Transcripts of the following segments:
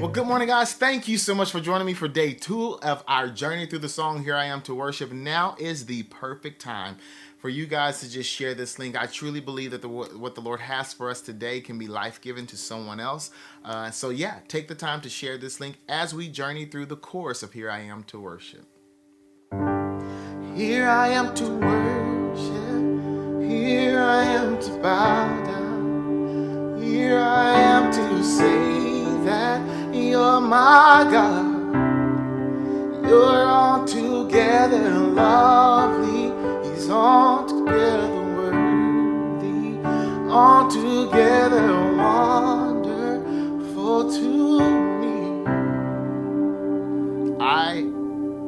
Well, good morning, guys. Thank you so much for joining me for day 2 of our journey through the song Here I Am to Worship. Now is the perfect time for you guys to just share this link. I truly believe that what the Lord has for us today can be life-giving to someone else. So take the time to share this link as we journey through the chorus of Here I Am to Worship. Here I am to worship. Here I am to bow down. Here I am to say that you're my God. You're altogether lovely. He's altogether worthy. Altogether wonderful to me. I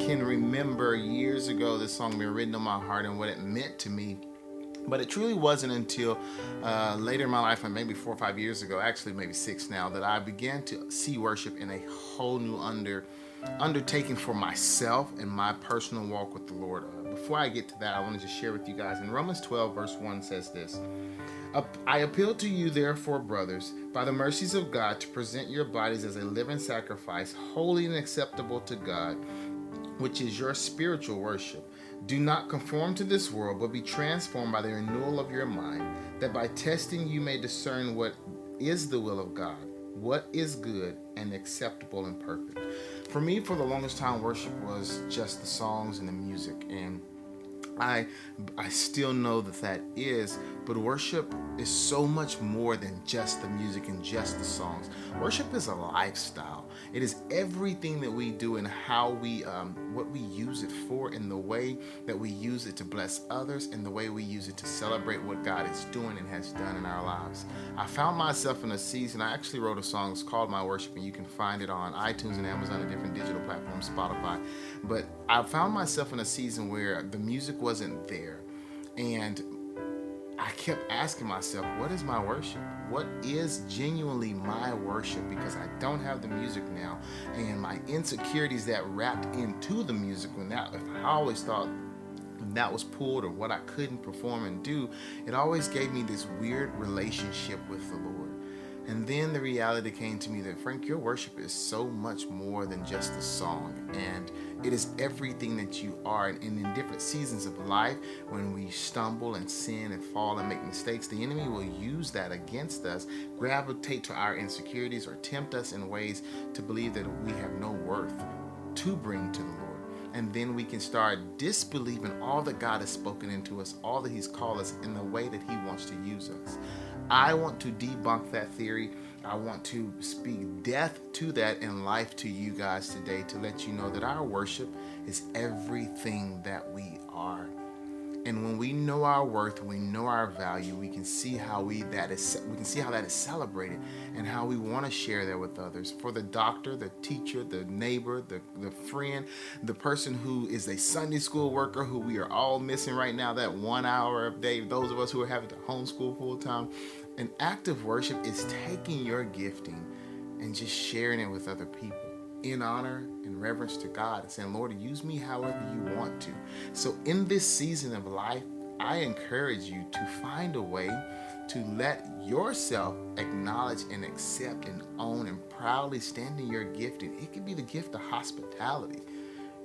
can remember years ago this song being written on my heart and what it meant to me. But it truly wasn't until later in my life, and maybe 4 or 5 years ago, actually maybe 6 now, that I began to see worship in a whole new undertaking for myself and my personal walk with the Lord. Before I get to that, I want to just share with you guys. In Romans 12, verse 1 says this: I appeal to you, therefore, brothers, by the mercies of God, to present your bodies as a living sacrifice, holy and acceptable to God, which is your spiritual worship. Do not conform to this world, but be transformed by the renewal of your mind, that by testing you may discern what is the will of God, what is good and acceptable and perfect. For me, for the longest time, worship was just the songs and the music, and I still know that is, but worship is so much more than just the music and just the songs. Worship is a lifestyle. It is everything that we do and how we, what we use it for, and the way that we use it to bless others, and the way we use it to celebrate what God is doing and has done in our lives. I found myself in a season, I actually wrote a song, it's called My Worship, and you can find it on iTunes and Amazon and different digital platforms, Spotify. But I found myself in a season where the music wasn't there, and I kept asking myself, what is my worship? What is genuinely my worship? Because I don't have the music now, and my insecurities that wrapped into the music, if I always thought that was pulled or what I couldn't perform and do, it always gave me this weird relationship with the Lord. And then the reality came to me that, Frank, your worship is so much more than just a song, and it is everything that you are. And in different seasons of life, when we stumble and sin and fall and make mistakes, the enemy will use that against us, gravitate to our insecurities, or tempt us in ways to believe that we have no worth to bring to the Lord. And then we can start disbelieving all that God has spoken into us, all that He's called us, in the way that He wants to use us. I want to debunk that theory. I want to speak death to that and life to you guys today, to let you know that our worship is everything that we are. And when we know our worth, we know our value, we can see how that is celebrated, and how we want to share that with others. For the doctor, the teacher, the neighbor, the friend, the person who is a Sunday school worker, who we are all missing right now, that 1 hour of day, those of us who are having to homeschool full time. An act of worship is taking your gifting and just sharing it with other people in honor and reverence to God, and saying, Lord, use me however you want to. So in this season of life, I encourage you to find a way to let yourself acknowledge and accept and own and proudly stand in your gifting. It could be the gift of hospitality.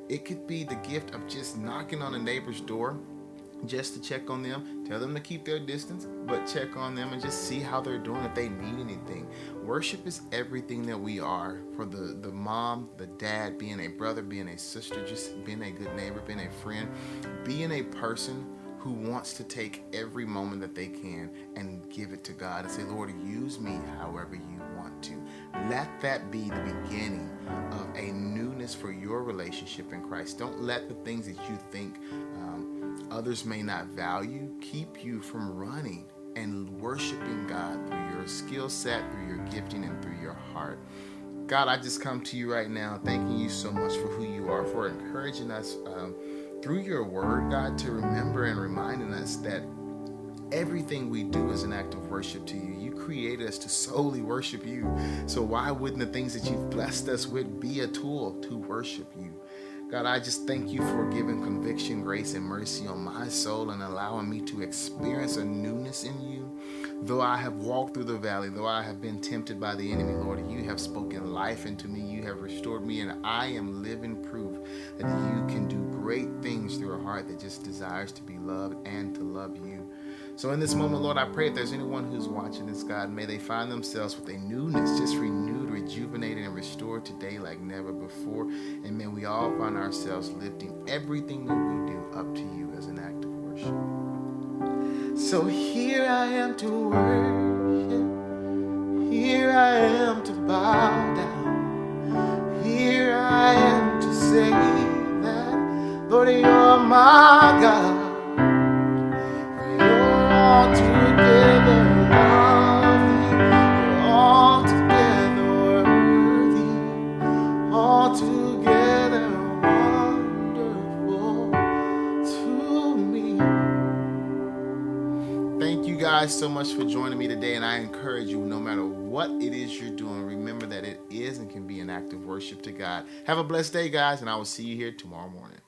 It could be the gift of just knocking on a neighbor's door just to check on them, tell them to keep their distance, but check on them and just see how they're doing, if they need anything. Worship is everything that we are. For the mom, the dad, being a brother, being a sister, just being a good neighbor, being a friend, being a person who wants to take every moment that they can and give it to God and say, Lord, use me however you want to. Let that be the beginning of a newness for your relationship in Christ. Don't let the things that you think others may not value keep you from running and worshiping God through your skill set, through your gifting, and through your heart. God, I just come to you right now thanking you so much for who you are, for encouraging us through your word, God, to remember and reminding us that everything we do is an act of worship to you. You created us to solely worship you. So why wouldn't the things that you've blessed us with be a tool to worship you? God, I just thank you for giving conviction, grace, and mercy on my soul and allowing me to experience a newness in you. Though I have walked through the valley, though I have been tempted by the enemy, Lord, you have spoken life into me. You have restored me, and I am living proof that you can do great things through a heart that just desires to be loved and to love you. So in this moment, Lord, I pray if there's anyone who's watching this, God, may they find themselves with a newness, just renewed, rejuvenated, and restored today like never before. And may we all find ourselves lifting everything that we do up to you as an act of worship. So here I am to worship. Here I am to bow down. Here I am to say that, Lord, you're my God. You're altogether lovely. You're altogether worthy. Altogether wonderful to me. Thank you guys so much for joining me today, and I encourage you, no matter what it is you're doing, remember that it is and can be an act of worship to God. Have a blessed day, guys, and I will see you here tomorrow morning.